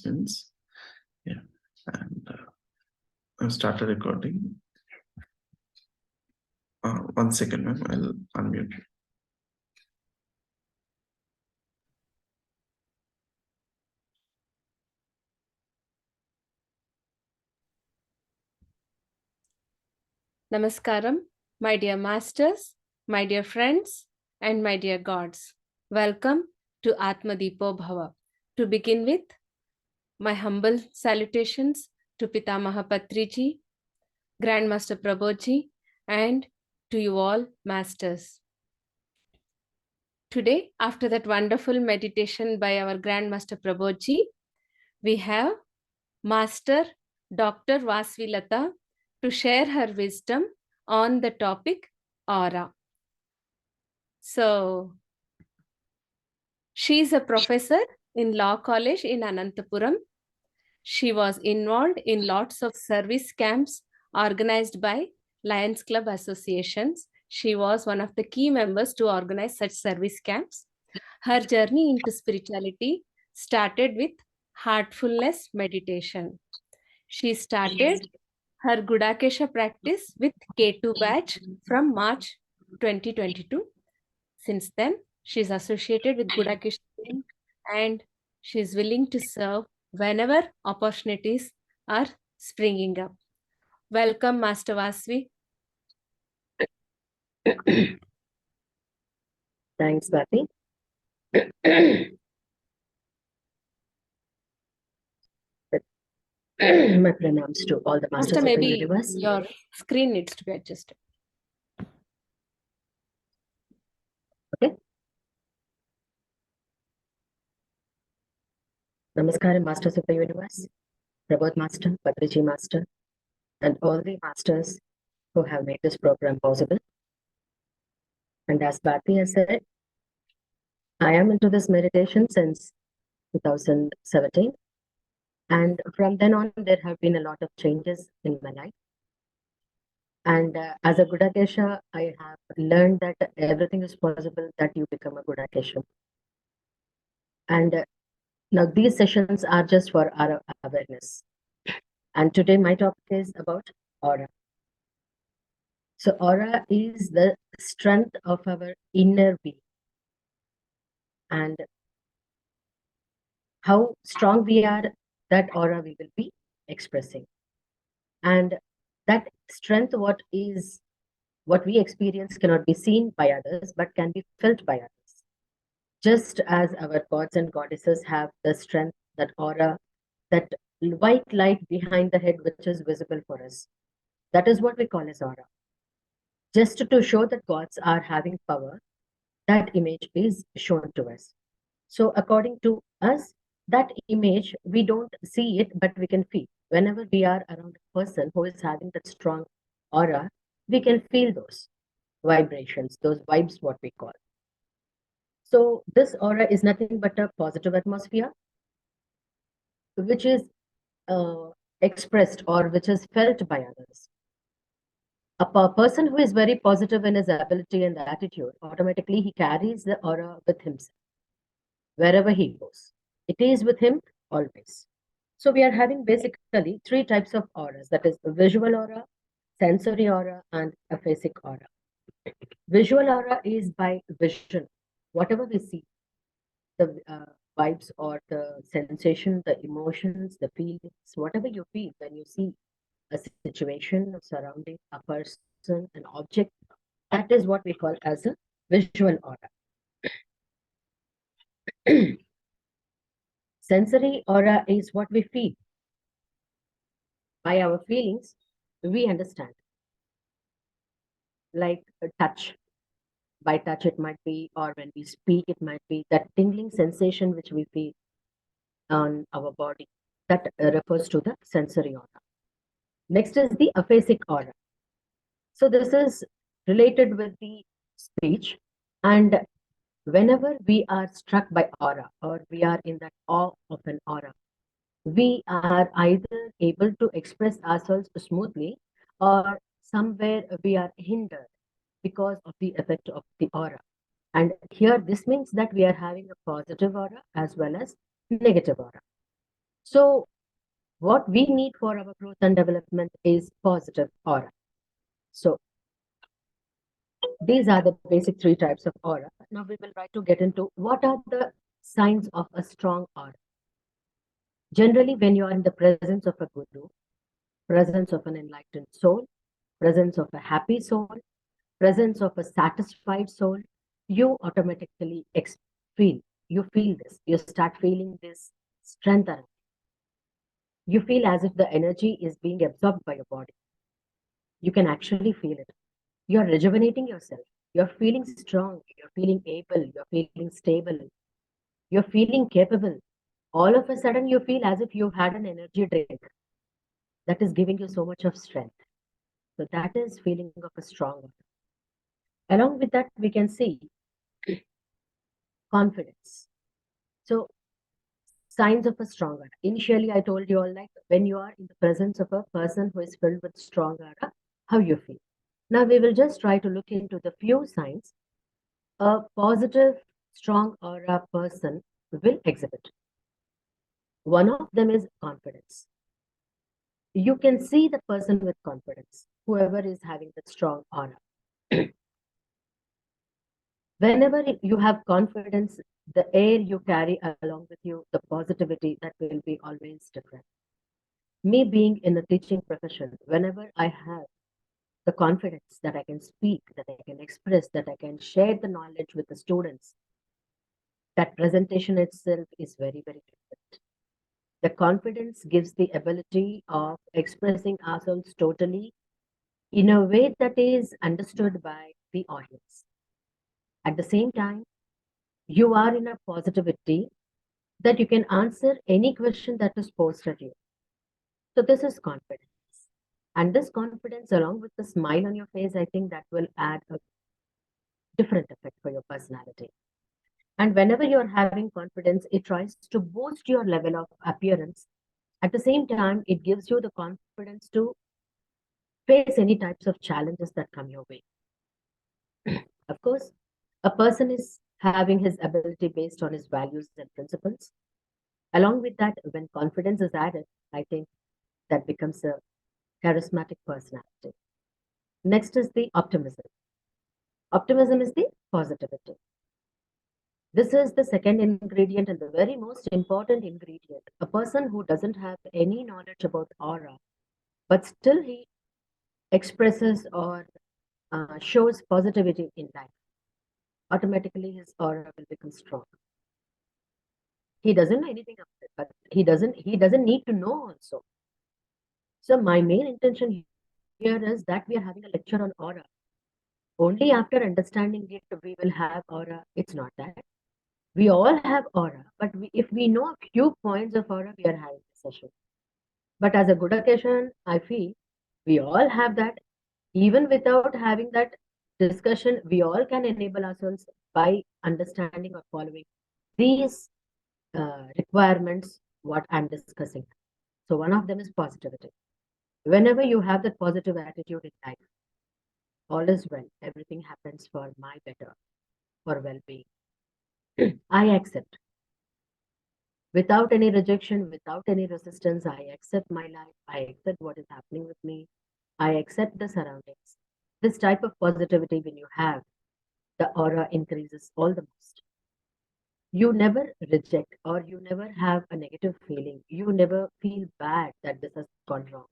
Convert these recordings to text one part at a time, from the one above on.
questions. Yeah, and I've started recording. 1 second, ma'am. I'll unmute you. Namaskaram, my dear masters, my dear friends, and my dear gods. Welcome to Atma Deepo Bhava. To begin with, my humble salutations to Pitamaha Patriji, Grandmaster Prabodhji, and to you all masters. Today, after that wonderful meditation by our Grandmaster Prabodhji, we have Master Dr. Vasavi Latha to share her wisdom on the topic aura. So, she is a professor in Law College in Anantapuram. She was involved in lots of service camps organized by Lions Club associations. She was one of the key members to organize such service camps. Her journey into spirituality started with heartfulness meditation. She started her Gudakesha practice with K2 batch from March 2022. Since then, she is associated with Gudakesha and she is willing to serve whenever opportunities are springing up. Welcome, Master Vasavi. Thanks, Bhati. My pranams to all the masters Master, of the maybe universe. your screen needs to be adjusted. Okay. Namaskaram, masters of the universe, Prabodh Master, Patriji Master, and all the masters who have made this program possible. And as Bhati has said, I am into this meditation since 2017. And from then on, there have been a lot of changes in my life. And as a Gudakesha, I have learned that everything is possible that you become a Gudakesha. And now these sessions are just for our awareness. And today my topic is about aura. So aura is the strength of our inner being. And how strong we are, that aura we will be expressing. And that strength, what we experience cannot be seen by others, but can be felt by others. Just as our gods and goddesses have the strength, that aura, that white light behind the head, which is visible for us. That is what we call as aura. Just to show that gods are having power, that image is shown to us. So according to us, that image, we don't see it, but we can feel. Whenever we are around a person who is having that strong aura, we can feel those vibrations, those vibes, what we call. So this aura is nothing but a positive atmosphere, which is expressed or which is felt by others. A person who is very positive in his ability and attitude, automatically he carries the aura with himself wherever he goes. It is with him always. So we are having basically three types of auras, that is visual aura, sensory aura, and aphasic aura. Visual aura is by vision. Whatever we see, the vibes or the sensation, the emotions, the feelings, whatever you feel when you see a situation, a surrounding, a person, an object, that is what we call as a visual aura. Sensory aura is what we feel. By our feelings, we understand. Like a touch. By touch, it might be, or when we speak, it might be that tingling sensation which we feel on our body. That refers to the sensory aura. Next is the aphasic aura. So this is related with the speech, and whenever we are struck by aura or we are in that awe of an aura, we are either able to express ourselves smoothly or somewhere we are hindered because of the effect of the aura. And here this means that we are having a positive aura as well as negative aura. So what we need for our growth and development is positive aura. So these are the basic 3 types of aura. Now we will try to get into what are the signs of a strong aura. Generally, when you are in the presence of a guru, presence of an enlightened soul, presence of a happy soul, presence of a satisfied soul, you automatically you feel this. You start feeling this strength around. You feel as if the energy is being absorbed by your body. You can actually feel it. You're rejuvenating yourself. You're feeling strong. You're feeling able. You're feeling stable. You're feeling capable. All of a sudden, you feel as if you had an energy drink that is giving you so much of strength. So that is feeling of a strong aura. Along with that, we can see confidence. So signs of a strong aura. Initially, I told you all, like when you are in the presence of a person who is filled with strong aura, how you feel. Now we will just try to look into the few signs a positive, strong aura person will exhibit. One of them is confidence. You can see the person with confidence, whoever is having the strong aura. Whenever you have confidence, the air you carry along with you, the positivity, that will be always different. Me being in the teaching profession, whenever I have the confidence that I can speak, that I can express, that I can share the knowledge with the students, that presentation itself is very, very different. The confidence gives the ability of expressing ourselves totally in a way that is understood by the audience. At the same time, you are in a positivity that you can answer any question that is posed at you. So this is confidence. And this confidence, along with the smile on your face, I think that will add a different effect for your personality. And whenever you're having confidence, it tries to boost your level of appearance. At the same time, it gives you the confidence to face any types of challenges that come your way. Of course, a person is having his ability based on his values and principles. Along with that, when confidence is added, I think that becomes a charismatic personality. Next is the optimism. Optimism is the positivity. This is the second ingredient and the very most important ingredient. A person who doesn't have any knowledge about aura, but still he expresses or shows positivity in life, automatically his aura will become strong. He doesn't know anything about it, but he doesn't need to know also. So my main intention here is that we are having a lecture on aura. Only after understanding it, we will have aura. It's not that. We all have aura, but if we know a few points of aura, we are having a session. But as a Gudakesha, I feel we all have that. Even without having that discussion, we all can enable ourselves by understanding or following these requirements, what I'm discussing. So one of them is positivity. Whenever you have that positive attitude in life, all is well. Everything happens for my better, for well-being. I accept. Without any rejection, without any resistance, I accept my life. I accept what is happening with me. I accept the surroundings. This type of positivity, when you have, the aura increases all the most. You never reject or you never have a negative feeling. You never feel bad that this has gone wrong.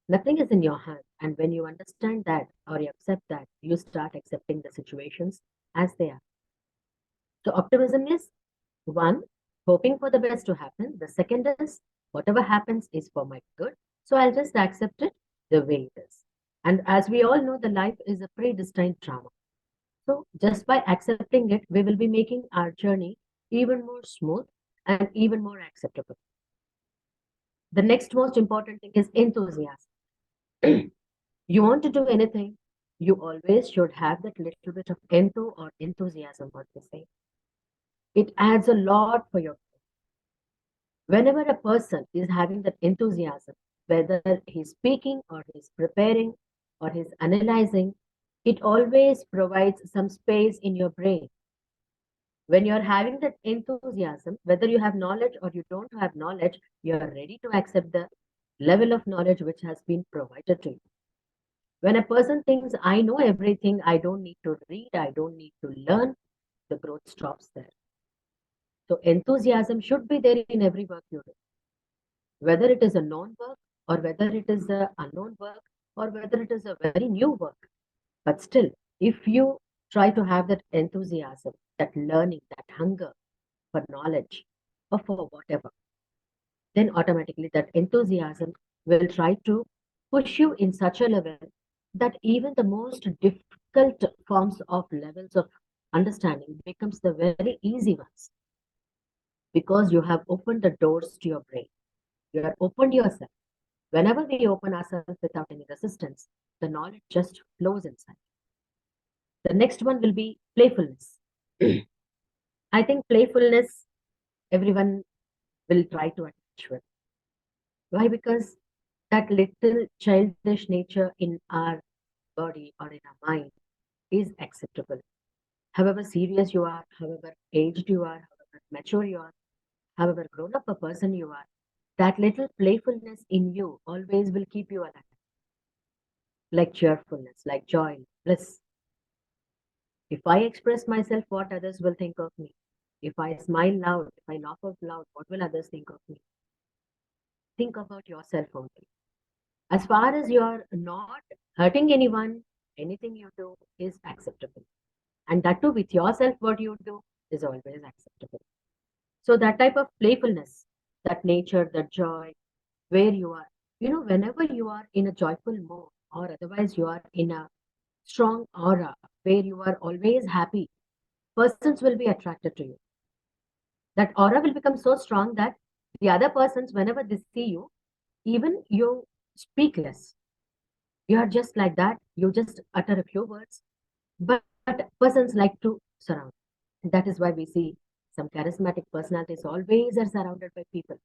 Nothing is in your hand. And when you understand that or you accept that, you start accepting the situations as they are. So optimism is one, hoping for the best to happen. The second is whatever happens is for my good. So I'll just accept it the way it is. And as we all know, the life is a predestined drama. So just by accepting it, we will be making our journey even more smooth and even more acceptable. The next most important thing is enthusiasm. You want to do anything, you always should have that little bit of or enthusiasm, what they say. It adds a lot for your. Whenever a person is having that enthusiasm, whether he's speaking or he's preparing or he's analyzing, it always provides some space in your brain When you're having that enthusiasm, whether you have knowledge or you don't have knowledge, you're ready to accept the level of knowledge which has been provided to you. When a person thinks, I know everything, I don't need to read, I don't need to learn, the growth stops there. So enthusiasm should be there in every work you do, whether it is a known work or whether it is an unknown work or whether it is a very new work. But still, if you try to have that enthusiasm, that learning, that hunger for knowledge or for whatever, then automatically that enthusiasm will try to push you in such a level that even the most difficult forms of levels of understanding becomes the very easy ones, because you have opened the doors to your brain. You have opened yourself. Whenever we open ourselves without any resistance, the knowledge just flows inside. The next one will be playfulness. I think playfulness, everyone will try to attach with. Why? Because that little childish nature in our body or in our mind is acceptable. However serious you are, however aged you are, however mature you are, however grown up a person you are, that little playfulness in you always will keep you alive. Like cheerfulness, like joy, bliss. If I express myself, what others will think of me? If I smile loud, if I laugh out loud, what will others think of me? Think about yourself only. As far as you are not hurting anyone, anything you do is acceptable. And that too, with yourself, what you do is always acceptable. So that type of playfulness, that nature, that joy, where you are, whenever you are in a joyful mood or otherwise you are in a strong aura where you are always happy, persons will be attracted to you. That aura will become so strong that the other persons, whenever they see you, even you speak less. You are just like that. You just utter a few words, but persons like to surround. That is why we see some charismatic personalities always are surrounded by people.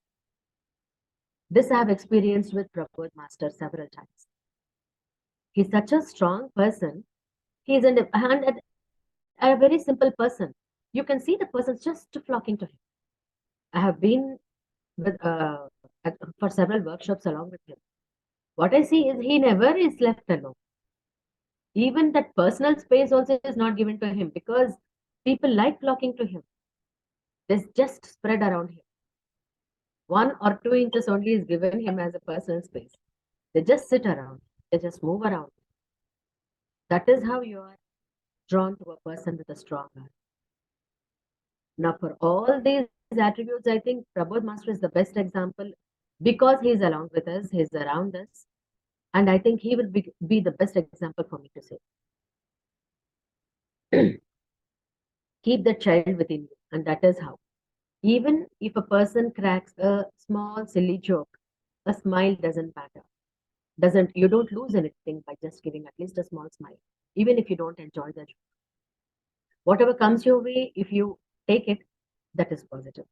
This I have experienced with Prabodh Masters several times. He's such a strong person. He's a very simple person. You can see the persons just flocking to him. I have been with, for several workshops along with him. What I see is he never is left alone. Even that personal space also is not given to him, because people like flocking to him. They just spread around him. 1 or 2 inches only is given him as a personal space. They just sit around. They just move around. That is how you are drawn to a person with a strong heart. Now, for all these attributes, I think Prabodh Master is the best example, because he is along with us, he is around us. And I think he will be the best example for me to say. Keep the child within you, and that is how. Even if a person cracks a small silly joke, a smile doesn't matter. You don't lose anything by just giving at least a small smile, even if you don't enjoy the joke. Whatever comes your way, if you take it, that is positive.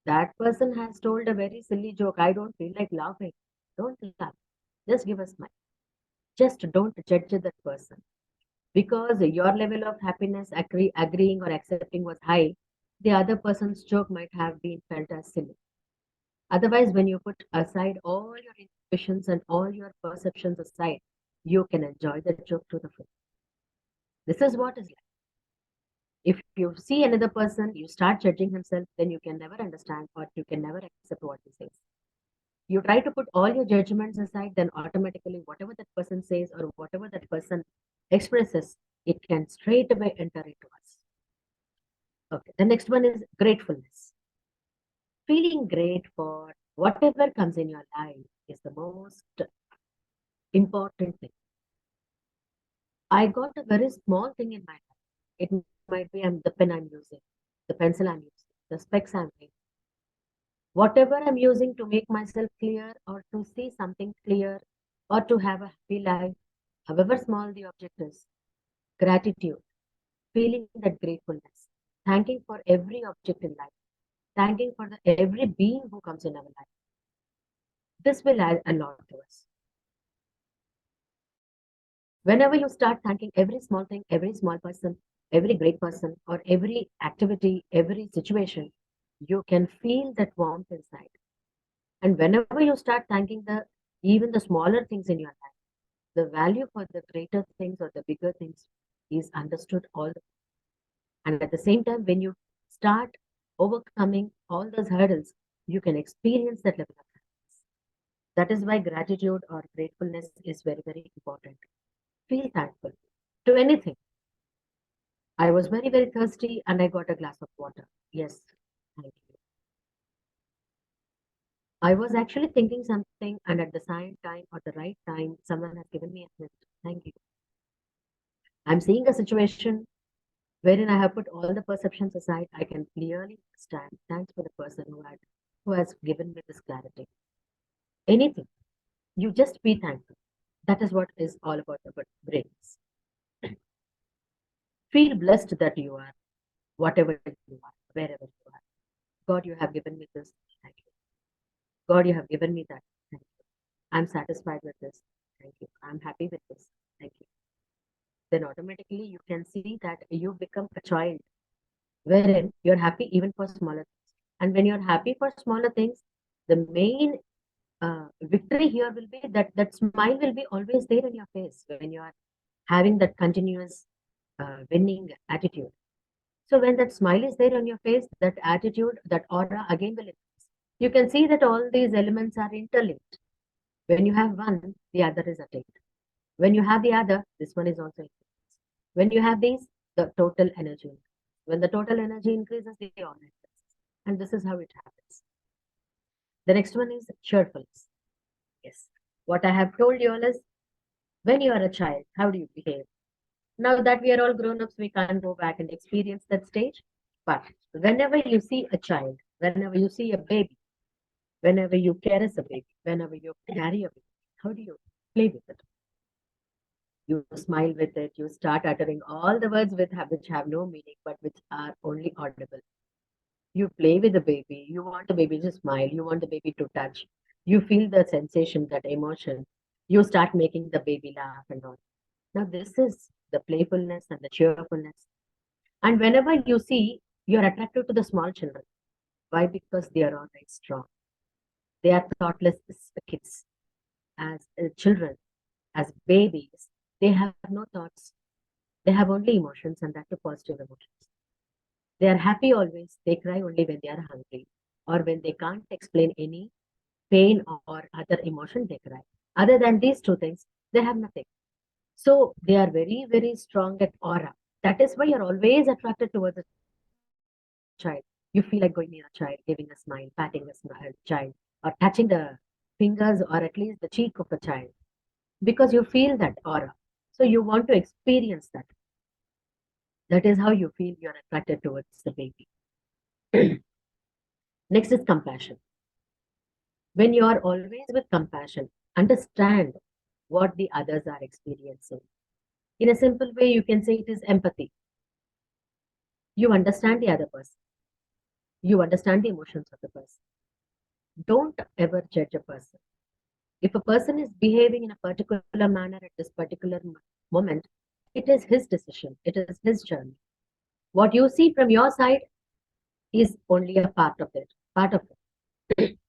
That person has told a very silly joke. I don't feel like laughing. Don't laugh. Just give a smile. Just don't judge that person. Because your level of happiness, agreeing or accepting was high, the other person's joke might have been felt as silly. Otherwise, when you put aside all your inhibitions and all your perceptions aside, you can enjoy the joke to the full. This is what is life. If you see another person, you start judging himself, then you can never understand or you can never accept what he says. You try to put all your judgments aside, then automatically whatever that person says or whatever that person expresses, it can straight away enter into us. Okay, the next one is gratefulness. Feeling great for whatever comes in your life is the most important thing. I got a very small thing in my life. It might be the pen I'm using, the pencil I'm using, the specs I'm wearing. Whatever I'm using to make myself clear or to see something clear or to have a happy life, however small the object is, gratitude, feeling that gratefulness, thanking for every object in life, thanking for every being who comes in our life. This will add a lot to us. Whenever you start thanking every small thing, every small person, every great person, or every activity, every situation, you can feel that warmth inside. And whenever you start thanking even the smaller things in your life, the value for the greater things or the bigger things is understood and at the same time, when you start overcoming all those hurdles, you can experience that level of happiness. That is why gratitude or gratefulness is very, very important. Feel thankful to anything. I was very, very thirsty and I got a glass of water. Yes, thank you. I was actually thinking something, and at the same time or the right time, someone has given me a hint. Thank you. I'm seeing a situation wherein I have put all the perceptions aside. I can clearly understand. Thanks for the person who has given me this clarity. Anything, you just be thankful. That is what is all about the brains. Feel blessed that you are, whatever you are, wherever you are. God, you have given me this. Thank you. God, you have given me that. Thank you. I'm satisfied with this. Thank you. I'm happy with this. Thank you. Then automatically you can see that you become a child wherein you're happy even for smaller things. And when you're happy for smaller things, the main victory here will be that smile will be always there in your face when you are having that continuous winning attitude. So when that smile is there on your face, that attitude, that aura again will increase. You can see that all these elements are interlinked. When you have one, the other is attained. When you have the other, this one is also increased. When you have these, the total energy increases. When the total energy increases, the aura increases. And this is how it happens. The next one is cheerfulness. Yes. What I have told you all is, when you are a child, how do you behave? Now that we are all grown-ups, we can't go back and experience that stage. But whenever you see a child, whenever you see a baby, whenever you caress a baby, whenever you carry a baby, how do you play with it? You smile with it, you start uttering all the words which have no meaning, but which are only audible. You play with the baby, you want the baby to smile, you want the baby to touch, you feel the sensation, that emotion, you start making the baby laugh and all. Now this is the playfulness and the cheerfulness. And whenever you see, you're attracted to the small children. Why? Because they are always strong. They are thoughtless kids. As children, as babies, they have no thoughts. They have only emotions, and that too positive emotions. They are happy always. They cry only when they are hungry or when they can't explain any pain or other emotion, they cry. Other than these two things, they have nothing. So they are very, very strong at aura. That is why you're always attracted towards a child. You feel like going near a child, giving a smile, patting a child, or touching the fingers or at least the cheek of a child, because you feel that aura. So you want to experience that. That is how you feel you're attracted towards the baby. Next is compassion. When you are always with compassion, understand what the others are experiencing. In a simple way, you can say it is empathy. You understand the other person. You understand the emotions of the person. Don't ever judge a person. If a person is behaving in a particular manner at this particular moment, it is his decision. It is his journey. What you see from your side is only a part of it.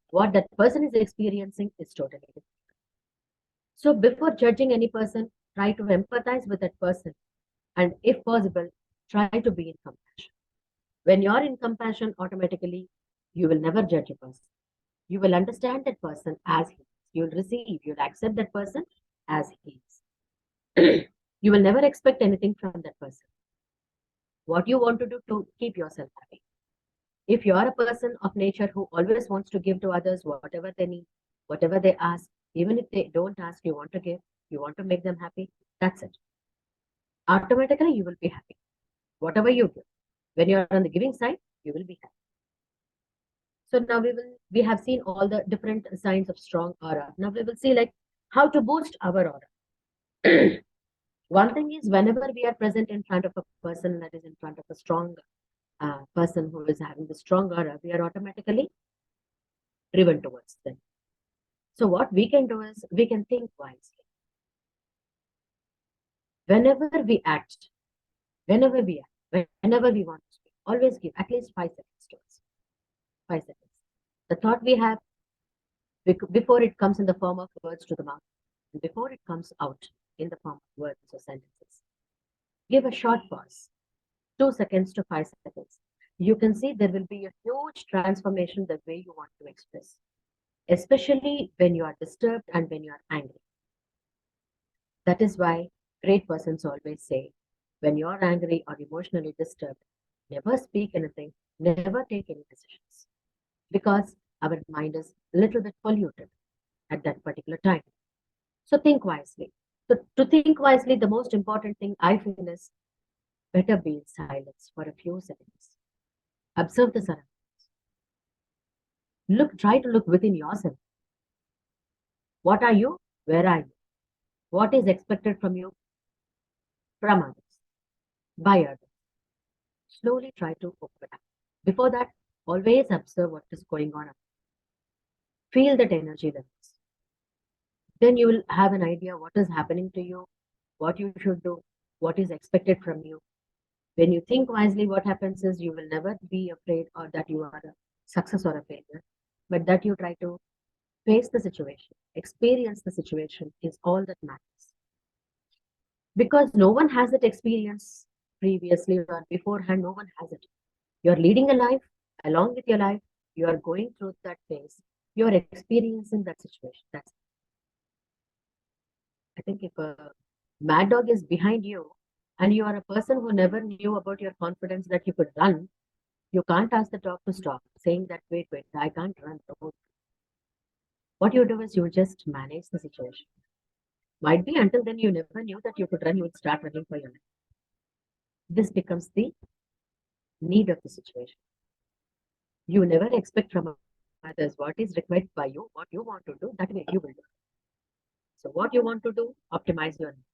What that person is experiencing is totally different. So before judging any person, try to empathize with that person. And if possible, try to be in compassion. When you're in compassion, automatically, you will never judge a person. You will understand that person as he is. You'll accept that person as he is. You will never expect anything from that person. What you want to do to keep yourself happy. If you're a person of nature who always wants to give to others whatever they need, whatever they ask, even if they don't ask, you want to give, you want to make them happy, that's it. Automatically, you will be happy. Whatever you give. When you're on the giving side, you will be happy. So now we have seen all the different signs of strong aura. Now we will see like how to boost our aura. One thing is, whenever we are present in front of a person that is in front of a strong person who is having the strong aura, we are automatically driven towards them. So what we can do is we can think wisely. Whenever we act, Whenever we want to speak, always give at least 5 seconds to us. 5 seconds. The thought we have before it comes in the form of words to the mouth, and before it comes out in the form of words or sentences, give a short pause, 2 seconds to 5 seconds. You can see there will be a huge transformation the way you want to express, especially when you are disturbed and when you are angry. That is why great persons always say, when you are angry or emotionally disturbed, never speak anything, never take any decisions, because our mind is a little bit polluted at that particular time. So think wisely. To think wisely, the most important thing I feel is better be in silence for a few seconds. Observe the surroundings. Try to look within yourself. What are you? Where are you? What is expected from you? From others, by others. Slowly try to open up. Before that, always observe what is going on. Feel that energy levels. Then you will have an idea what is happening to you, what you should do, what is expected from you. When you think wisely, what happens is you will never be afraid or that you are a success or a failure, but that you try to face the situation, experience the situation is all that matters. Because no one has that experience previously or beforehand, no one has it. You're leading a life, along with your life, you are going through that phase, you're experiencing that situation. That's I think if a mad dog is behind you and you are a person who never knew about your confidence that you could run, you can't ask the dog to stop, saying that, wait, I can't run. What you do is you just manage the situation. Might be until then you never knew that you could run, you would start running for your life. This becomes the need of the situation. You never expect from others what is required by you, what you want to do, that way you will do. So what you want to do, optimize your energy.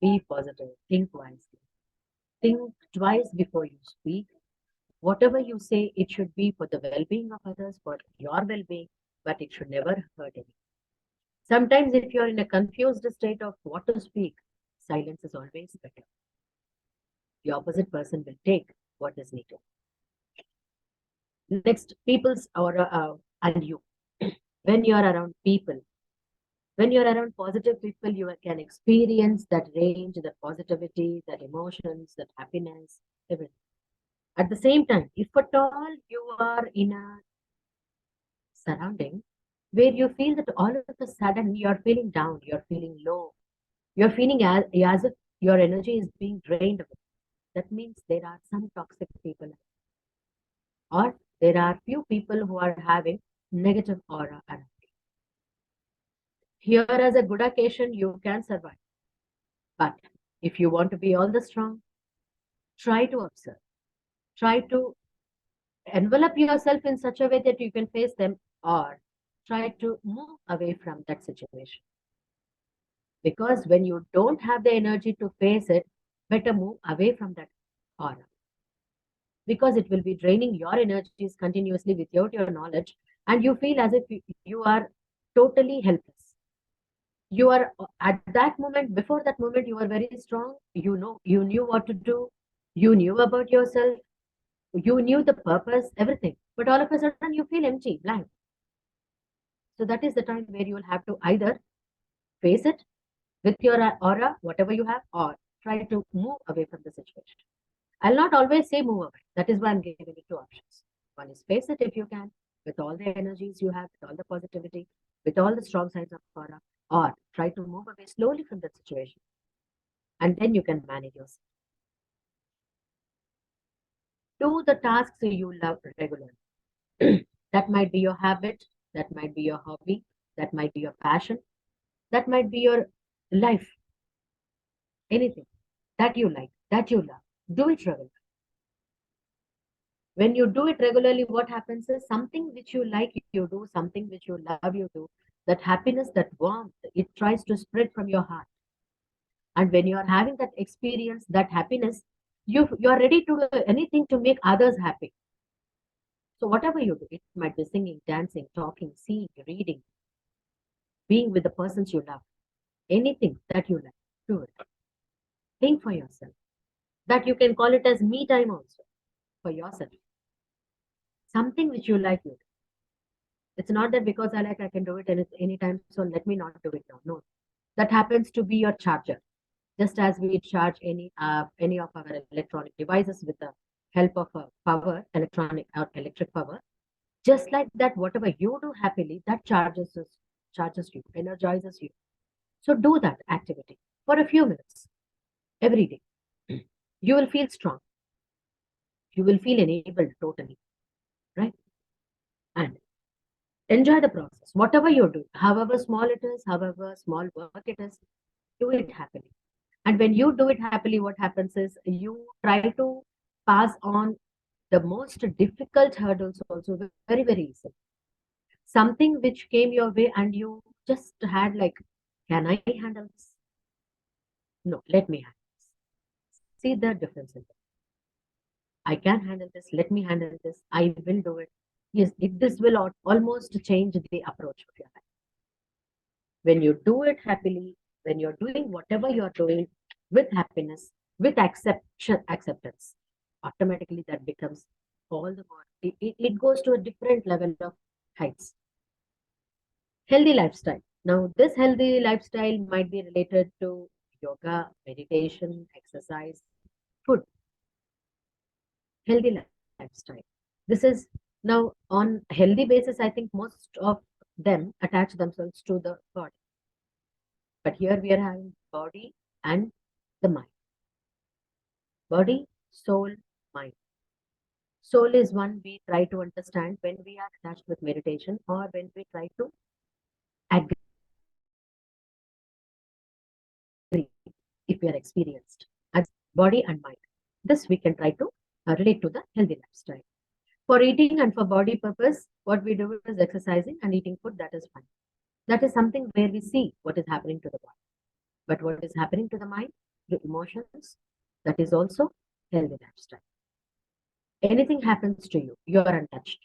Be positive, think wisely. Think twice before you speak. Whatever you say, it should be for the well-being of others, for your well-being, but it should never hurt anyone. Sometimes if you're in a confused state of what to speak, silence is always better. The opposite person will take what is needed. Next, people's aura and you. When you are around people, when you're around positive people, you can experience that range, that positivity, that emotions, that happiness, everything. At the same time, if at all you are in a surrounding where you feel that all of a sudden you're feeling down, you're feeling low, you're feeling as if your energy is being drained away, that means there are some toxic people, or there are few people who are having negative aura around. Here as a Gudakesha, you can survive. But if you want to be all the strong, try to observe. Try to envelop yourself in such a way that you can face them, or try to move away from that situation. Because when you don't have the energy to face it, better move away from that aura. Because it will be draining your energies continuously without your knowledge, and you feel as if you are totally helpless. You are at that moment, before that moment, you are very strong. You knew what to do. You knew about yourself. You knew the purpose, everything. But all of a sudden, you feel empty, blank. So that is the time where you will have to either face it with your aura, whatever you have, or try to move away from the situation. I'll not always say move away. That is why I'm giving you two options. One is face it if you can, with all the energies you have, with all the positivity, with all the strong sides of aura, or try to move away slowly from that situation. And then you can manage yourself. Do the tasks you love regularly. That might be your habit, that might be your hobby, that might be your passion, that might be your life. Anything that you like, that you love, do it regularly. When you do it regularly, what happens is something which you like, you do, something which you love, you do. That happiness, that warmth, it tries to spread from your heart. And when you are having that experience, that happiness, you are ready to do anything to make others happy. So whatever you do, it might be singing, dancing, talking, seeing, reading, being with the persons you love, anything that you like, do it. Think for yourself. That you can call it as me time also for yourself. Something which you like, you do. It's not that because I like, I can do it anytime, so let me not do it now. No, that happens to be your charger. Just as we charge any of our electronic devices with the help of a power, electronic or electric power, just like that, whatever you do happily, that charges you, energizes you. So do that activity for a few minutes every day. You will feel strong. You will feel enabled totally, right? And enjoy the process. Whatever you do, however small it is, however small work it is, do it happily. And when you do it happily, what happens is you try to pass on the most difficult hurdles also very, very easily. Something which came your way and you just had like, can I handle this? No, let me handle this. See the difference in it. I can handle this. Let me handle this. I will do it. Yes, this will almost change the approach of your life. When you do it happily, when you're doing whatever you're doing with happiness, with acceptance, automatically that becomes all the more, it goes to a different level of heights. Healthy lifestyle. Now, this healthy lifestyle might be related to yoga, meditation, exercise, food. Healthy lifestyle. This is now on healthy basis. I think most of them attach themselves to the body. But here we are having body and the mind. Body, soul, mind. Soul is one we try to understand when we are attached with meditation or when we try to agree if we are experienced as body and mind. This we can try to relate to the healthy lifestyle. For eating and for body purpose, what we do is exercising and eating food, that is fine. That is something where we see what is happening to the body. But what is happening to the mind, the emotions, that is also healthy lifestyle. Anything happens to you, you are untouched.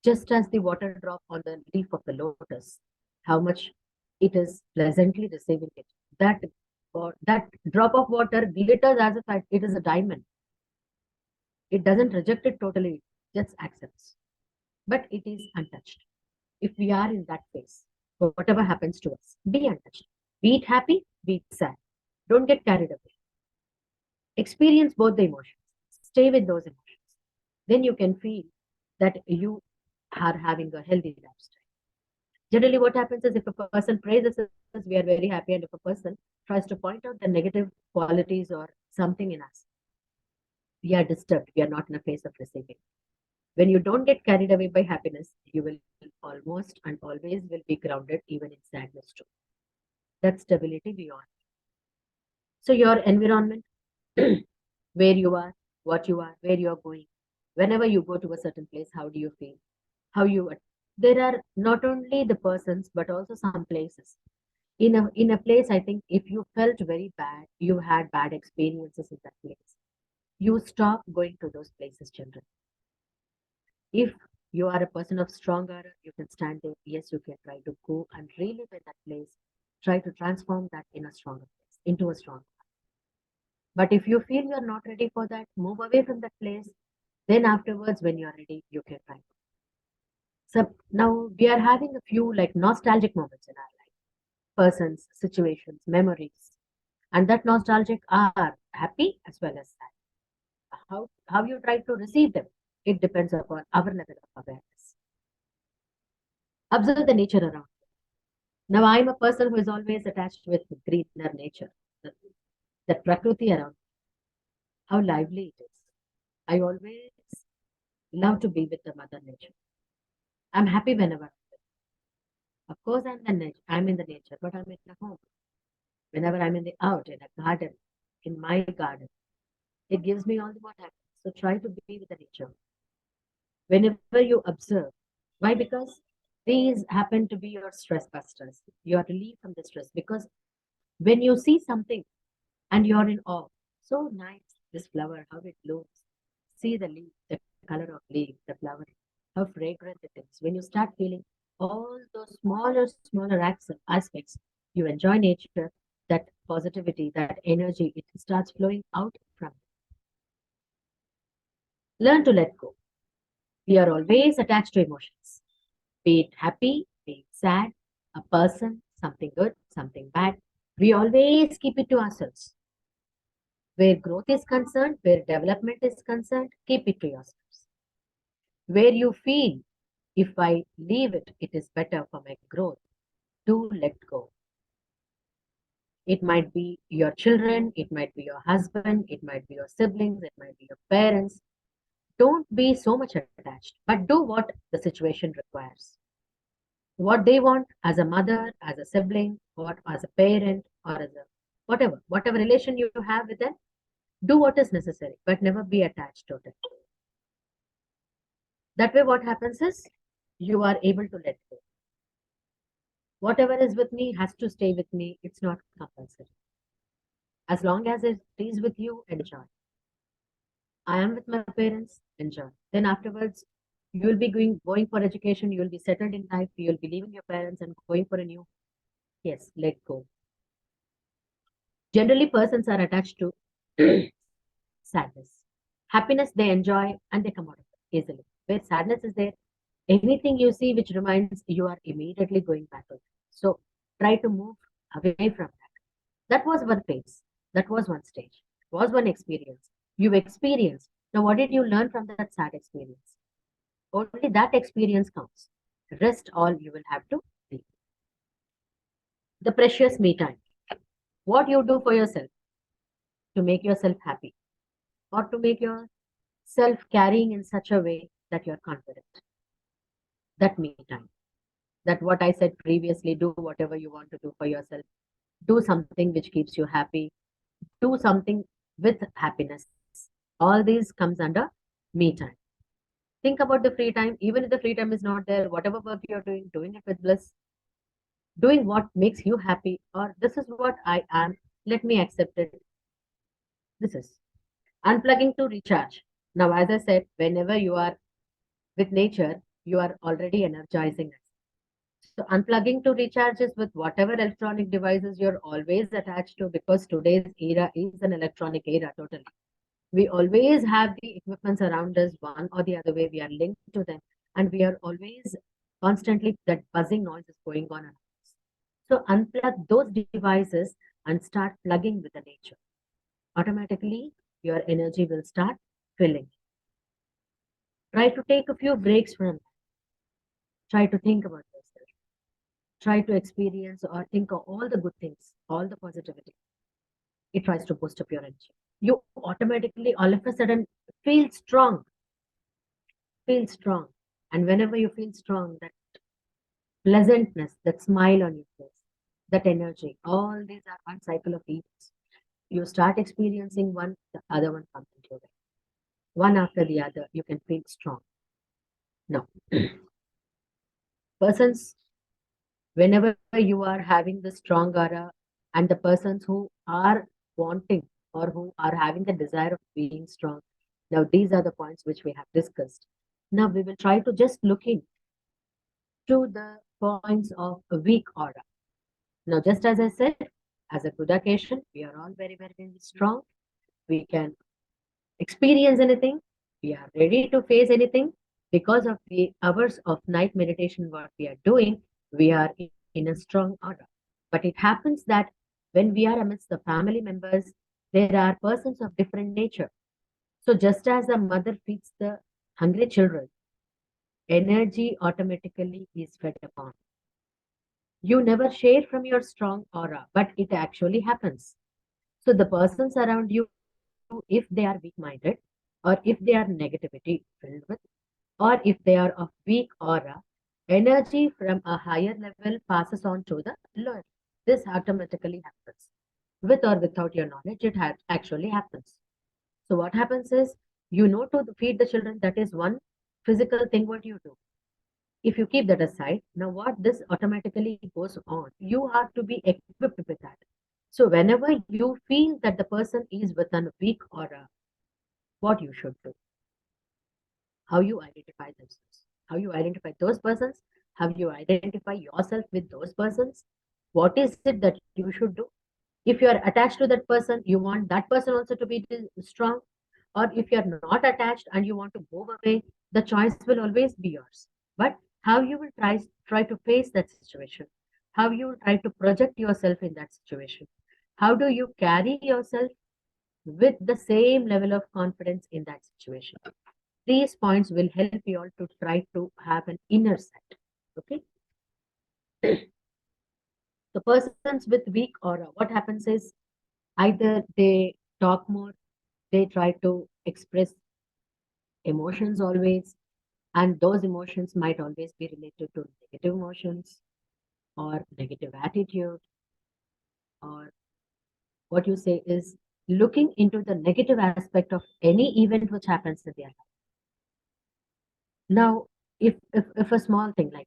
Just as the water drop on the leaf of the lotus, how much it is pleasantly receiving it. That drop of water glitters as if it is a diamond. It doesn't reject it totally, it just accepts. But it is untouched. If we are in that phase, whatever happens to us, be untouched. Be it happy, be it sad. Don't get carried away. Experience both the emotions. Stay with those emotions. Then you can feel that you are having a healthy lifestyle. Generally, what happens is if a person praises us, we are very happy, and if a person tries to point out the negative qualities or something in us, we are disturbed. We are not in a phase of receiving. When you don't get carried away by happiness, you will almost and always will be grounded even in sadness too. That stability beyond. So your environment, where you are, what you are, where you are going, whenever you go to a certain place, how do you feel? There are not only the persons, but also some places. In a place, I think if you felt very bad, you had bad experiences in that place, you stop going to those places generally. If you are a person of stronger, you can stand there. Yes, you can try to go and relive in that place. Try to transform that in a stronger place, into a stronger one. But if you feel you're not ready for that, move away from that place. Then afterwards, when you're ready, you can try. So now we are having a few like nostalgic moments in our life. Persons, situations, memories. And that nostalgic are happy as well as sad. How you try to receive them, it depends upon our level of awareness. Observe the nature around you. Now, I'm a person who is always attached with greener nature, the prakriti around me, how lively it is. I always love to be with the mother nature. I'm happy whenever I'm with her. Of course, I'm in the nature, but I'm in the home. Whenever I'm in the out, in a garden, in my garden, it gives me all the more happiness. So try to be with the nature. Whenever you observe, why? Because these happen to be your stress busters, your relief from the stress. Because when you see something and you're in awe, so nice, this flower, how it blooms. See the leaf, the color of leaf, the flower, how fragrant it is. When you start feeling all those smaller aspects, you enjoy nature, that positivity, that energy, it starts flowing out from it. Learn to let go. We are always attached to emotions, be it happy, be it sad, a person, something good, something bad. We always keep it to ourselves. Where growth is concerned, where development is concerned, keep it to yourselves. Where you feel, if I leave it, it is better for my growth, do let go. It might be your children, it might be your husband, it might be your siblings, it might be your parents. Don't be so much attached, but do what the situation requires. What they want as a mother, as a sibling, or as a parent, or as a whatever relation you have with them, do what is necessary, but never be attached to it. That way, what happens is you are able to let go. Whatever is with me has to stay with me. It's not compulsory. As long as it is with you, enjoy. I am with my parents, enjoy. Then afterwards, you will be going for education, you will be settled in life, you will be leaving your parents and going for a new. Yes, let go. Generally, persons are attached to sadness. Happiness they enjoy and they come out of it easily. Where sadness is there, anything you see which reminds you are immediately going backward. So try to move away from that. That was one phase. That was one stage. It was one experience. You experienced. Now, what did you learn from that sad experience? Only that experience counts. Rest all you will have to leave. The precious me time. What you do for yourself to make yourself happy or to make yourself carrying in such a way that you're confident. That me time. That what I said previously, do whatever you want to do for yourself. Do something which keeps you happy. Do something with happiness. All these comes under me time. Think about the free time. Even if the free time is not there, whatever work you're doing it with bliss. Doing what makes you happy, or this is what I am. Let me accept it. This is unplugging to recharge. Now, as I said, whenever you are with nature, you are already energizing it. So unplugging to recharge is with whatever electronic devices you're always attached to, because today's era is an electronic era totally. We always have the equipments around us, one or the other way. We are linked to them, and we are always constantly, that buzzing noise is going on around us. So unplug those devices and start plugging with the nature. Automatically, your energy will start filling. Try to take a few breaks from that. Try to think about yourself. Try to experience or think of all the good things, all the positivity. It tries to boost up your energy. You automatically, all of a sudden, feel strong. Feel strong. And whenever you feel strong, that pleasantness, that smile on your face, that energy, all these are one cycle of events. You start experiencing one, the other one comes into your way. One after the other, you can feel strong. Now, persons, whenever you are having the strong aura, and the persons who are wanting or who are having the desire of being strong, now these are the points which we have discussed. Now we will try to just look into the points of a weak aura. Now, just as I said, as a Gudakesha, we are all very, very, very strong. We can experience anything. We are ready to face anything. Because of the hours of night meditation, what we are doing, we are in a strong aura. But it happens that when we are amidst the family members, there are persons of different nature. So just as a mother feeds the hungry children, energy automatically is fed upon. You never share from your strong aura, but it actually happens. So the persons around you, if they are weak-minded, or if they are negativity filled with, or if they are of weak aura, energy from a higher level passes on to the lower. This automatically happens. With or without your knowledge, it actually happens. So what happens is, you know, to feed the children, that is one physical thing what you do. If you keep that aside, now what this automatically goes on, you have to be equipped with that. So whenever you feel that the person is with a weak aura, what you should do, how you identify themselves, how you identify those persons, how you identify yourself with those persons, what is it that you should do? If you are attached to that person, you want that person also to be strong, or if you're not attached and you want to move away, the choice will always be yours. But how you will try to face that situation, how you will try to project yourself in that situation, how do you carry yourself with the same level of confidence in that situation. These points will help you all to try to have an inner set. Okay. The persons with weak aura, what happens is either they talk more, they try to express emotions always, and those emotions might always be related to negative emotions or negative attitude, or what you say is looking into the negative aspect of any event which happens in their life. Now, if a small thing like,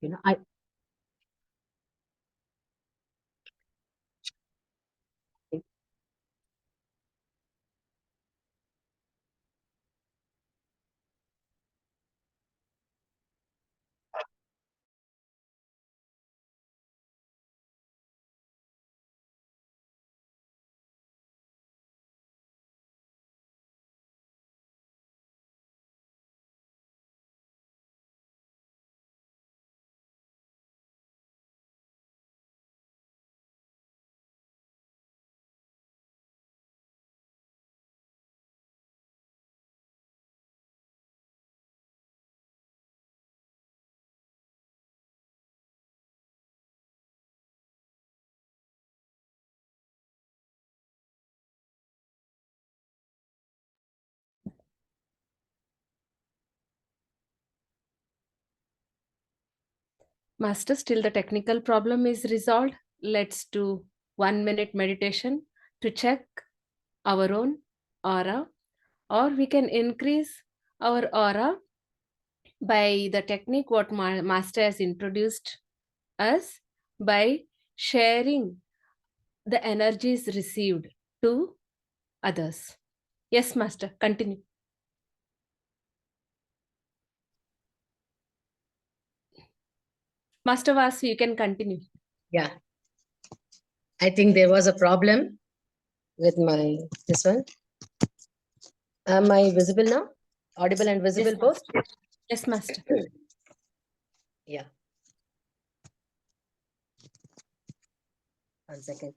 Master, still the technical problem is resolved. Let's do 1 minute meditation to check our own aura, or we can increase our aura by the technique what Master has introduced us, by sharing the energies received to others. Yes, Master, continue. Master Vasu, you can continue. Yeah. I think there was a problem with this one. Am I visible now? Audible and visible Yes, both? Yes, Master. Yeah. 1 second.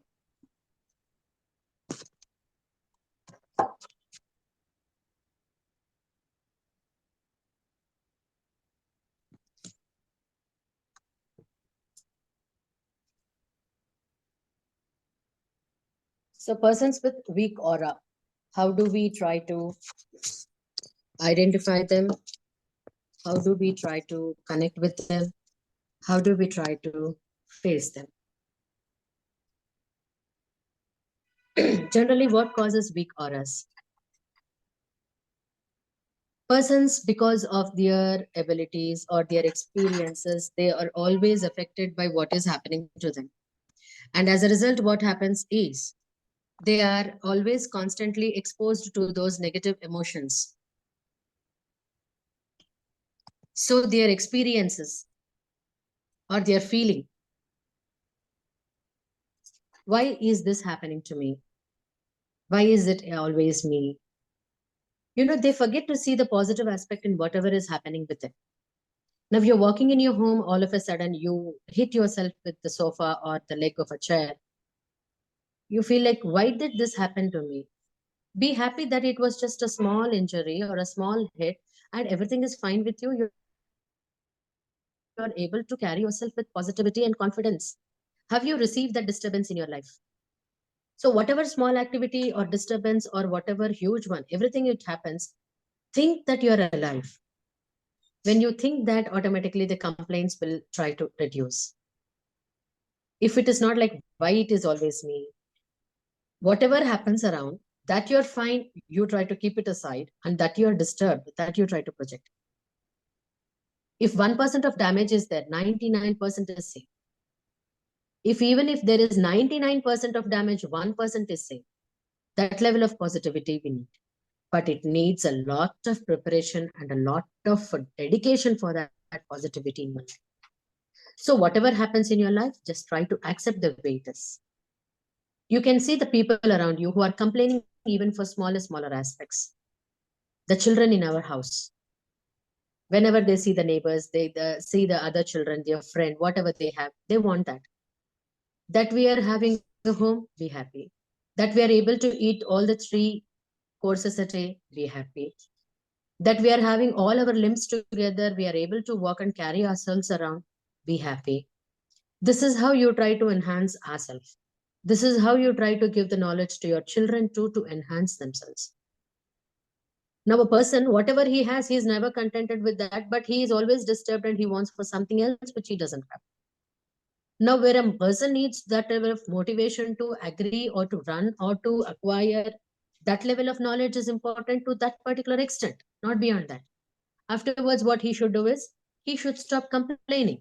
So persons with weak aura, how do we try to identify them? How do we try to connect with them? How do we try to face them? Generally, what causes weak auras? Persons, because of their abilities or their experiences, they are always affected by what is happening to them. And as a result, what happens is they are always constantly exposed to those negative emotions. So their experiences or their feeling, why is this happening to me? Why is it always me? They forget to see the positive aspect in whatever is happening with them. Now, if you're walking in your home, all of a sudden you hit yourself with the sofa or the leg of a chair. You feel like, why did this happen to me? Be happy that it was just a small injury or a small hit and everything is fine with you. You're able to carry yourself with positivity and confidence. Have you received that disturbance in your life? So whatever small activity or disturbance or whatever huge one, everything it happens, think that you're alive. When you think that, automatically the complaints will try to reduce. If it is not like, why it is always me? Whatever happens around, that you're fine, you try to keep it aside, and that you're disturbed, that you try to project. If 1% of damage is there, 99% is safe. Even if there is 99% of damage, 1% is safe. That level of positivity we need. But it needs a lot of preparation and a lot of dedication for that positivity in life. So whatever happens in your life, just try to accept the way it is. You can see the people around you who are complaining even for smaller aspects. The children in our house, whenever they see the neighbors, they see the other children, their friend, whatever they have, they want that. That we are having a home, be happy. That we are able to eat all the 3 courses a day, be happy. That we are having all our limbs together, we are able to walk and carry ourselves around, be happy. This is how you try to enhance ourselves. This is how you try to give the knowledge to your children too, to enhance themselves. Now, a person, whatever he has, he is never contented with that, but he is always disturbed and he wants for something else which he doesn't have. Now, where a person needs that level of motivation to agree or to run or to acquire, that level of knowledge is important to that particular extent, not beyond that. Afterwards, what he should do is, he should stop complaining.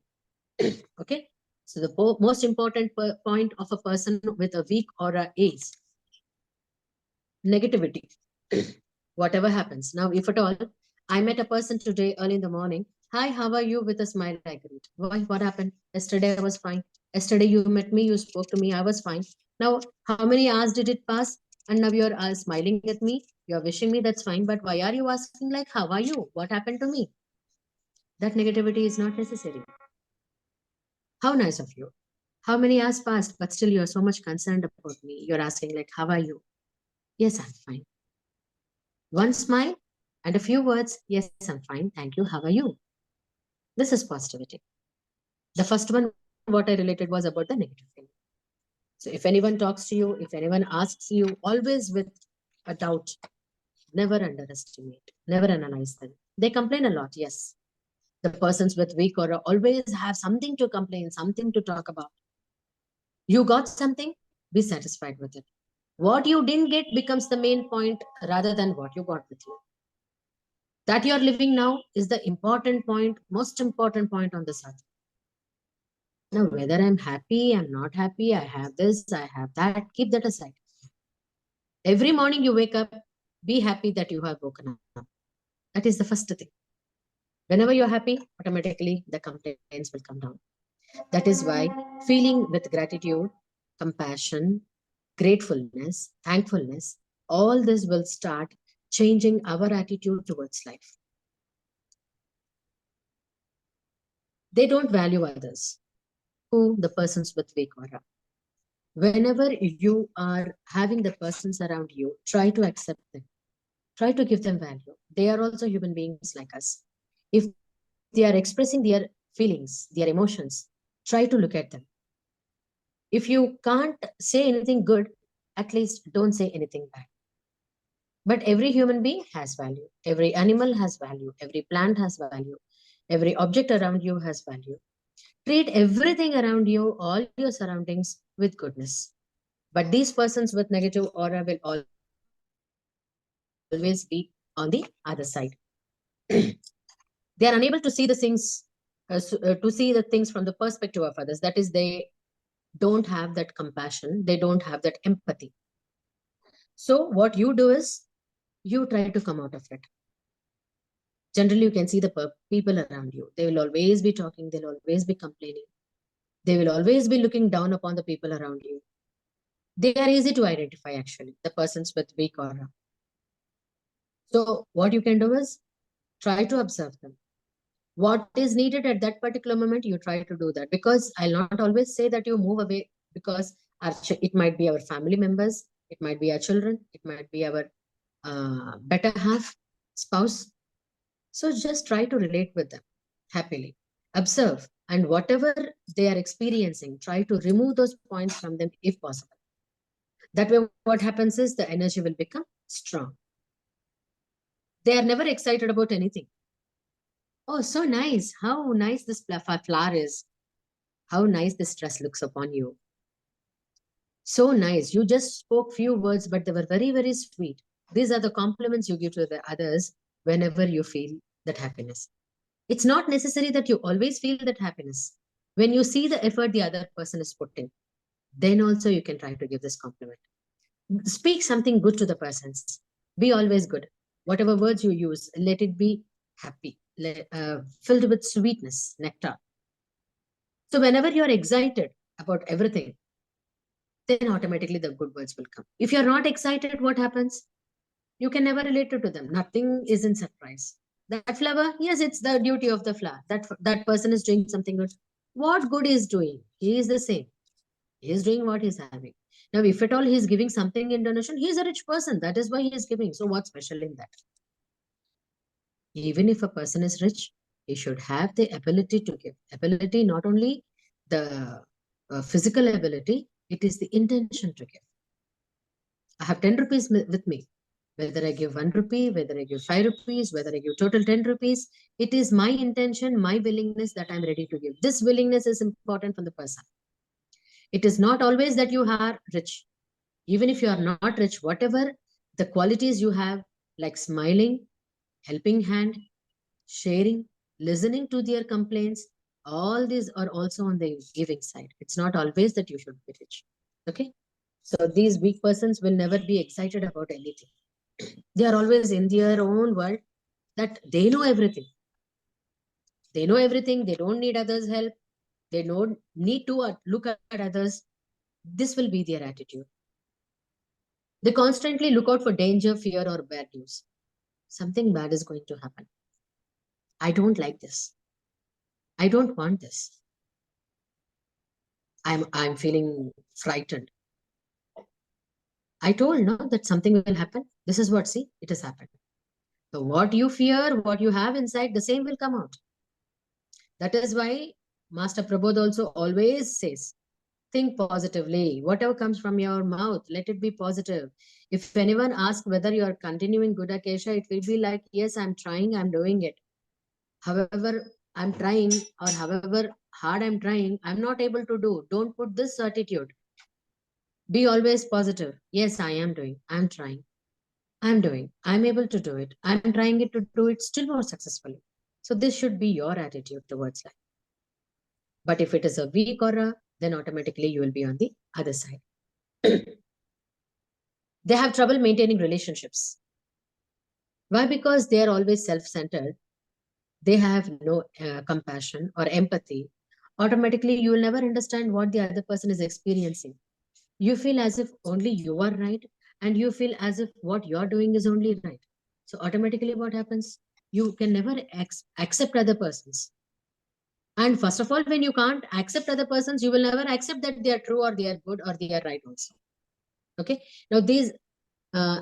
Okay? So the most important point of a person with a weak aura is negativity. Whatever happens. Now, if at all, I met a person today early in the morning. Hi, how are you? With a smile, I greet. Why? What happened? Yesterday I was fine. Yesterday you met me, you spoke to me, I was fine. Now, how many hours did it pass? And now you're smiling at me. You're wishing me, that's fine. But why are you asking like, how are you? What happened to me? That negativity is not necessary. How nice of you. How many hours passed, but still you're so much concerned about me. You're asking like, how are you? Yes, I'm fine. One smile and a few words. Yes, I'm fine. Thank you. How are you? This is positivity. The first one, what I related was about the negative thing. So if anyone talks to you, if anyone asks you, always with a doubt, never underestimate, never analyze them. They complain a lot, yes. The persons with weak aura always have something to complain, something to talk about. You got something, be satisfied with it. What you didn't get becomes the main point rather than what you got with you. That you're living now is the important point, most important point on this earth. Now, whether I'm happy, I'm not happy, I have this, I have that, keep that aside. Every morning you wake up, be happy that you have woken up. That is the first thing. Whenever you're happy, automatically the complaints will come down. That is why feeling with gratitude, compassion, gratefulness, thankfulness, all this will start changing our attitude towards life. They don't value others. Who? The persons with weak aura. Whenever you are having the persons around you, try to accept them. Try to give them value. They are also human beings like us. If they are expressing their feelings, their emotions, try to look at them. If you can't say anything good, at least don't say anything bad. But every human being has value. Every animal has value. Every plant has value. Every object around you has value. Treat everything around you, all your surroundings, with goodness. But these persons with negative aura will always be on the other side. They are unable to see the things, to see the things from the perspective of others. That is, they don't have that compassion. They don't have that empathy. So what you do is, you try to come out of it. Generally, you can see the people around you. They will always be talking. They'll always be complaining. They will always be looking down upon the people around you. They are easy to identify, actually, the persons with weak aura. So what you can do is, try to observe them. What is needed at that particular moment, you try to do that. Because I'll not always say that you move away, because it might be our family members, it might be our children, it might be our better half, spouse. So just try to relate with them happily. Observe, and whatever they are experiencing, try to remove those points from them if possible. That way, what happens is the energy will become strong. They are never excited about anything. Oh, so nice. How nice this flower is. How nice this dress looks upon you. So nice. You just spoke few words, but they were very, very sweet. These are the compliments you give to the others whenever you feel that happiness. It's not necessary that you always feel that happiness. When you see the effort the other person is putting, then also you can try to give this compliment. Speak something good to the persons. Be always good. Whatever words you use, let it be happy, filled with sweetness, nectar. So whenever you're excited about everything, then automatically the good words will come. If you're not excited, what happens? You can never relate to them. Nothing is in surprise. That flower, yes, it's the duty of the flower. That person is doing something good. What good is doing? He is the same. He is doing what he's having. Now, if at all he's giving something in donation, he's a rich person. That is why he is giving. So what's special in that? Even if a person is rich, he should have the ability to give. Ability, not only the physical ability, it is the intention to give. I have 10 rupees with me. Whether I give 1 rupee, whether I give 5 rupees, whether I give total 10 rupees, it is my intention, my willingness that I'm ready to give. This willingness is important for the person. It is not always that you are rich. Even if you are not rich, whatever the qualities you have, like smiling, helping hand, sharing, listening to their complaints, all these are also on the giving side. It's not always that you should be rich. Okay? So these weak persons will never be excited about anything. They are always in their own world that they know everything. They know everything. They don't need others' help. They don't need to look at others. This will be their attitude. They constantly look out for danger, fear, or bad news. Something bad is going to happen. I don't like this. I don't want this. I'm feeling frightened. I told no that something will happen. This is what, see, it has happened. So what you fear, what you have inside, the same will come out. That is why Master Prabodh also always says, think positively. Whatever comes from your mouth, let it be positive. If anyone asks whether you are continuing Gudakesha, it will be like, yes, I'm trying, I'm doing it. However, I'm trying, or however hard I'm trying, I'm not able to do. Don't put this attitude. Be always positive. Yes, I am doing. I'm trying. I'm doing. I'm able to do it. I'm trying it to do it still more successfully. So this should be your attitude towards life. But if it is a weak aura, then automatically you will be on the other side. They have trouble maintaining relationships. Why? Because they are always self-centered. They have no compassion or empathy. Automatically, you will never understand what the other person is experiencing. You feel as if only you are right, and you feel as if what you're doing is only right. So automatically what happens? You can never accept other persons. And first of all, when you can't accept other persons, you will never accept that they are true or they are good or they are right also. Okay. Now these are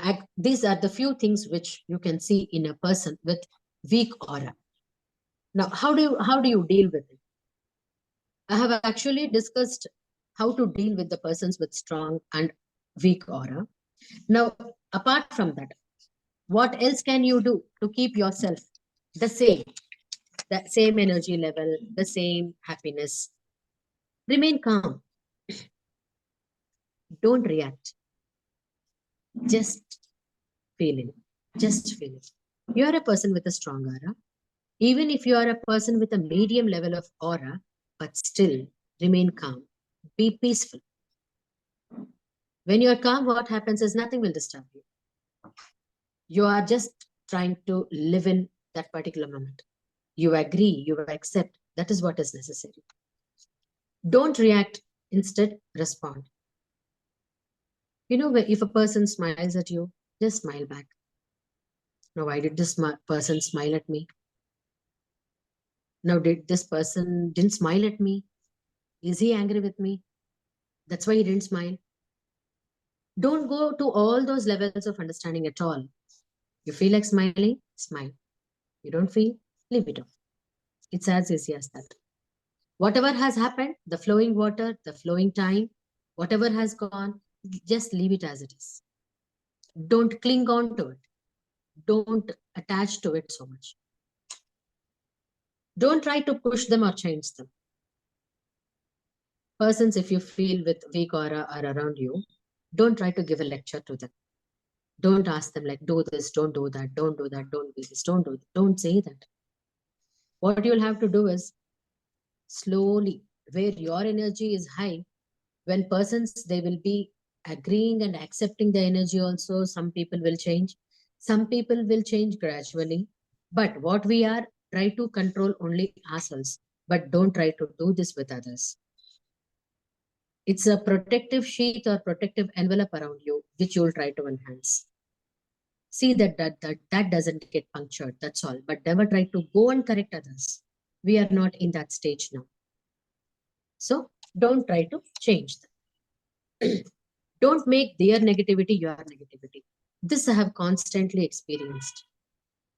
the few things which you can see in a person with weak aura. Now, how do you deal with it? I have actually discussed how to deal with the persons with strong and weak aura. Now, apart from that, what else can you do to keep yourself the same energy level, the same happiness? Remain calm. Don't react. Just feel it. Just feel it. You are a person with a strong aura. Even if you are a person with a medium level of aura, but still remain calm. Be peaceful. When you are calm, what happens is nothing will disturb you. You are just trying to live in that particular moment. You agree, you accept. That is what is necessary. Don't react. Instead, respond. You know, if a person smiles at you, just smile back. Now, why did this person smile at me? Now, did this person didn't smile at me? Is he angry with me? That's why he didn't smile. Don't go to all those levels of understanding at all. You feel like smiling, smile. You don't feel, leave it off. It's as easy as that. Whatever has happened, the flowing water, the flowing time, whatever has gone, just leave it as it is. Don't cling on to it. Don't attach to it so much. Don't try to push them or change them. Persons, if you feel with weak aura are around you, don't try to give a lecture to them. Don't ask them like, do this, don't do that, don't do that, don't do this, don't do that. Don't say that. What you'll have to do is slowly, where your energy is high, when persons, they will be agreeing and accepting the energy also. Some people will change. Some people will change gradually. But what we are, try to control only ourselves. But don't try to do this with others. It's a protective sheath or protective envelope around you, which you'll try to enhance. See that doesn't get punctured. That's all. But never try to go and correct others. We are not in that stage now. So don't try to change them. Don't make their negativity your negativity. This I have constantly experienced.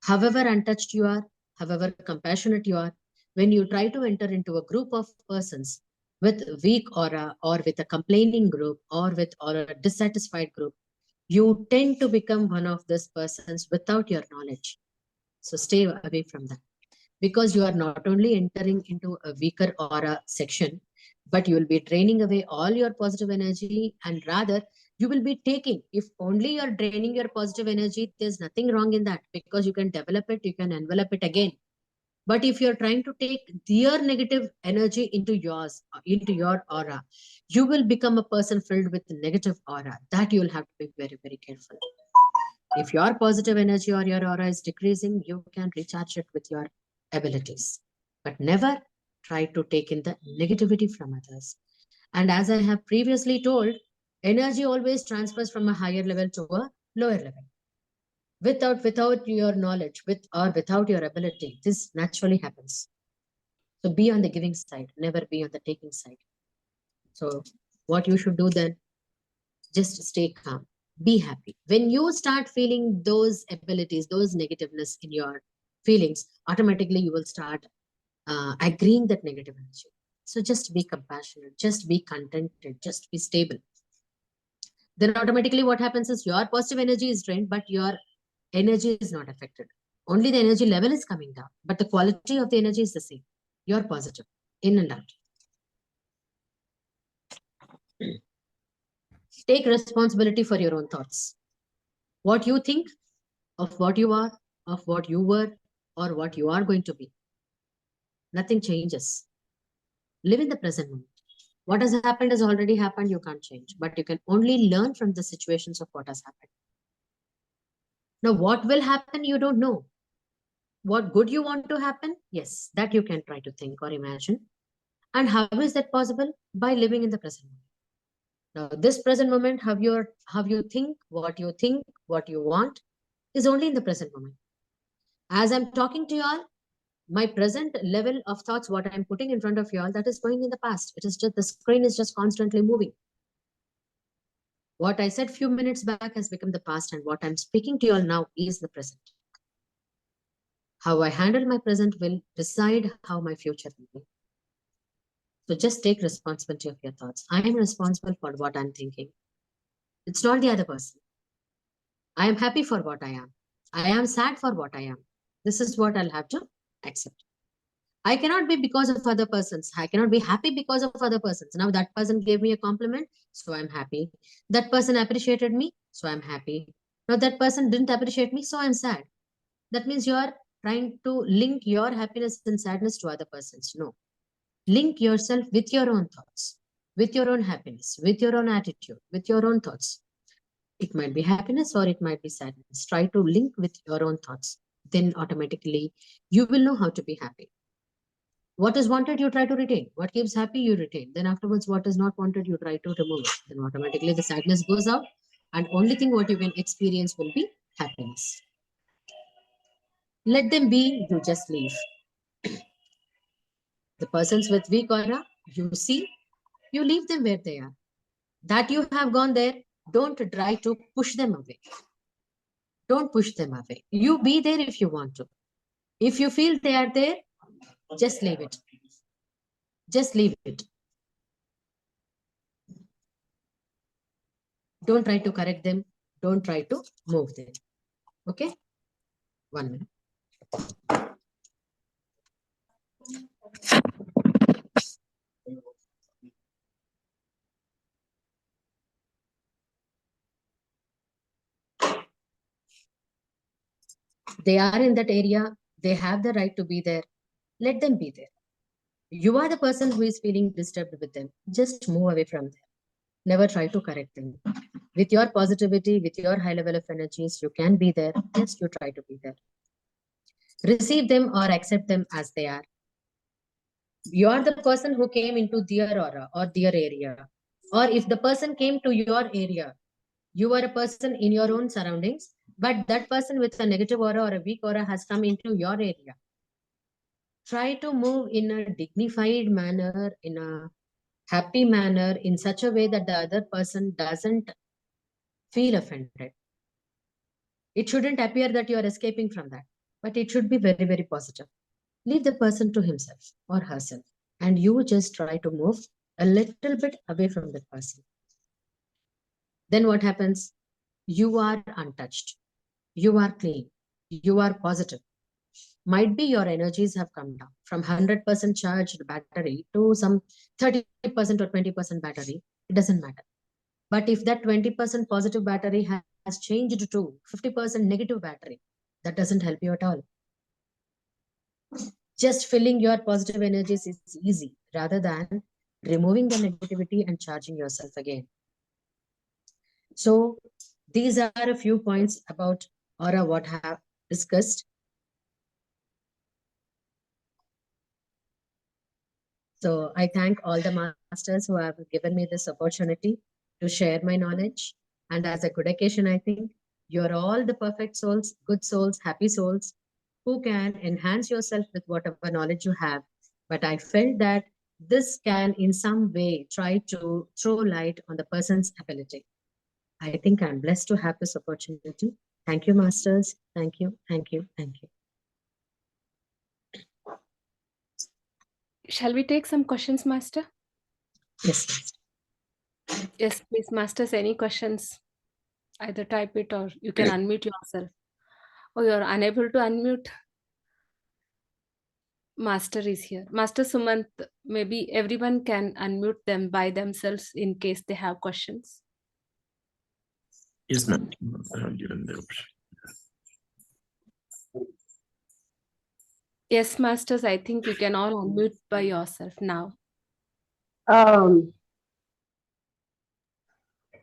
However untouched you are, however compassionate you are, when you try to enter into a group of persons with weak aura or with a complaining group or a dissatisfied group, you tend to become one of those persons without your knowledge. So stay away from that, because you are not only entering into a weaker aura section, but you will be draining away all your positive energy, and rather you will be taking, if only you're draining your positive energy, there's nothing wrong in that, because you can develop it, you can envelop it again. But if you're trying to take their negative energy into yours, into your aura, you will become a person filled with negative aura. That you'll have to be very, very careful. If your positive energy or your aura is decreasing, you can recharge it with your abilities. But never try to take in the negativity from others. And as I have previously told, energy always transfers from a higher level to a lower level. Without your knowledge, without your ability, this naturally happens. So be on the giving side, never be on the taking side. So what you should do then, just stay calm, be happy. When you start feeling those abilities, those negativeness in your feelings, automatically you will start agreeing that negative energy. So just be compassionate, just be contented, just be stable. Then automatically what happens is your positive energy is drained, but your energy is not affected. Only the energy level is coming down, but the quality of the energy is the same. You're positive, in and out. Take responsibility for your own thoughts. What you think of what you are, of what you were, or what you are going to be. Nothing changes. Live in the present moment. What has happened has already happened. You can't change, but you can only learn from the situations of what has happened. Now, what will happen, you don't know. What good you want to happen? Yes, that you can try to think or imagine. And how is that possible? By living in the present moment. Now, this present moment, how you think, what you want, is only in the present moment. As I'm talking to you all, my present level of thoughts, what I'm putting in front of you all, that is going in the past. It is just, the screen is just constantly moving. What I said few minutes back has become the past, and what I'm speaking to you all now is the present. How I handle my present will decide how my future will be. So just take responsibility of your thoughts. I am responsible for what I'm thinking. It's not the other person. I am happy for what I am. I am sad for what I am. This is what I'll have to accept. I cannot be because of other persons. I cannot be happy because of other persons. Now that person gave me a compliment, so I'm happy. That person appreciated me, so I'm happy. Now that person didn't appreciate me, so I'm sad. That means you are trying to link your happiness and sadness to other persons. No. Link yourself with your own thoughts, with your own happiness, with your own attitude, with your own thoughts. It might be happiness or it might be sadness. Try to link with your own thoughts. Then automatically you will know how to be happy. What is wanted, you try to retain. What keeps happy, you retain. Then afterwards, what is not wanted, you try to remove it. Then automatically the sadness goes out, and only thing what you can experience will be happiness. Let them be, you just leave. The persons with weak aura, you see, you leave them where they are. That you have gone there, don't try to push them away. Don't push them away. You be there if you want to. If you feel they are there, just leave it. Just leave it. Don't try to correct them. Don't try to move them. Okay? 1 minute. They are in that area. They have the right to be there. Let them be there. You are the person who is feeling disturbed with them. Just move away from them. Never try to correct them. With your positivity, with your high level of energies, you can be there. Just you try to be there. Receive them or accept them as they are. You are the person who came into their aura or their area. Or if the person came to your area, you are a person in your own surroundings. But that person with a negative aura or a weak aura has come into your area. Try to move in a dignified manner, in a happy manner, in such a way that the other person doesn't feel offended. It shouldn't appear that you are escaping from that, but it should be very, very positive. Leave the person to himself or herself, and you just try to move a little bit away from that person. Then what happens? You are untouched. You are clean. You are positive. Might be your energies have come down from 100% charged battery to some 30% or 20% battery. It doesn't matter. But if that 20% positive battery has changed to 50% negative battery, that doesn't help you at all. Just filling your positive energies is easy rather than removing the negativity and charging yourself again. So these are a few points about aura what I have discussed. So I thank all the masters who have given me this opportunity to share my knowledge. And as a Gudakesha, I think you're all the perfect souls, good souls, happy souls, who can enhance yourself with whatever knowledge you have. But I felt that this can in some way try to throw light on the person's ability. I think I'm blessed to have this opportunity. Thank you, masters. Thank you, thank you, thank you. Shall we take some questions, Master? Yes, master. Yes, please, Masters, any questions? Either type it or you can unmute yourself. Or you're unable to unmute. Master is here. Master Sumant, maybe everyone can unmute them by themselves in case they have questions. Yes, ma'am. I have given the option. Yes, Masters, I think you can all unmute by yourself now.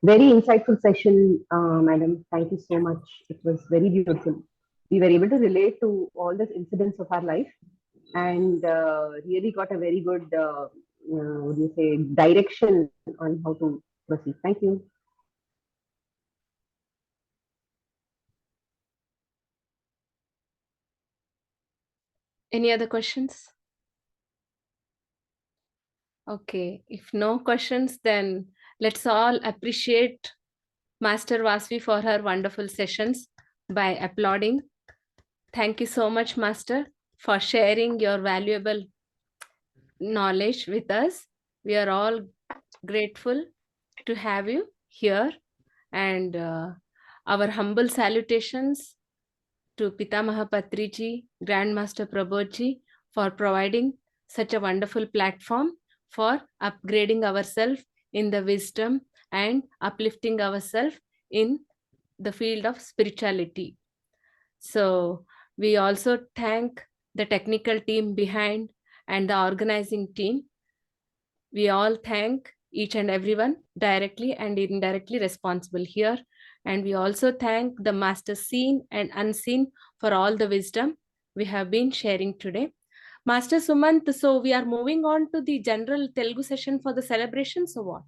Very insightful session, madam. Thank you so much. It was very beautiful. We were able to relate to all the incidents of our life and really got a very good, what do you say, direction on how to proceed. Thank you. Any other questions? Okay, if no questions, then let's all appreciate Master Vasavi for her wonderful sessions by applauding. Thank you so much, Master, for sharing your valuable knowledge with us. We are all grateful to have you here, and our humble salutations to Pitamaha Patriji, Grandmaster Prabodhji, for providing such a wonderful platform for upgrading ourselves in the wisdom and uplifting ourselves in the field of spirituality. So we also thank the technical team behind and the organizing team. We all thank each and everyone directly and indirectly responsible here. And we also thank the master seen and unseen for all the wisdom we have been sharing today. Master Sumant, so we are moving on to the general Telugu session for the celebration. So what?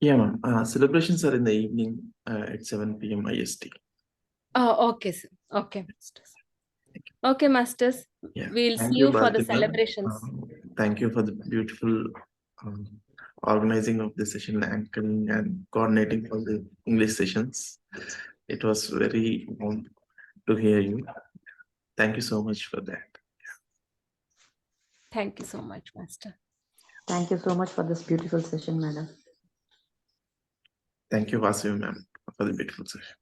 Yeah, ma'am. Celebrations are in the evening at 7 p.m. IST. Oh, okay, sir. Okay, masters. Okay, masters. Yeah. We'll Thank see you for Bharti, the ma'am. celebrations. Thank you for the beautiful organizing of the session, anchoring and coordinating for the English sessions. It was very warm to hear you. Thank you so much for that. Thank you so much, Master. Thank you so much for this beautiful session, madam. Thank you, Vasavi ma'am, for the beautiful session.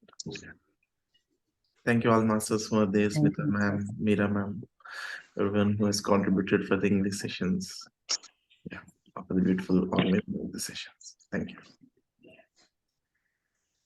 Thank you all masters who are there, Smita ma'am, Meera ma'am, everyone who has contributed for the English sessions. Yeah, for the beautiful organizing of the sessions. Thank you.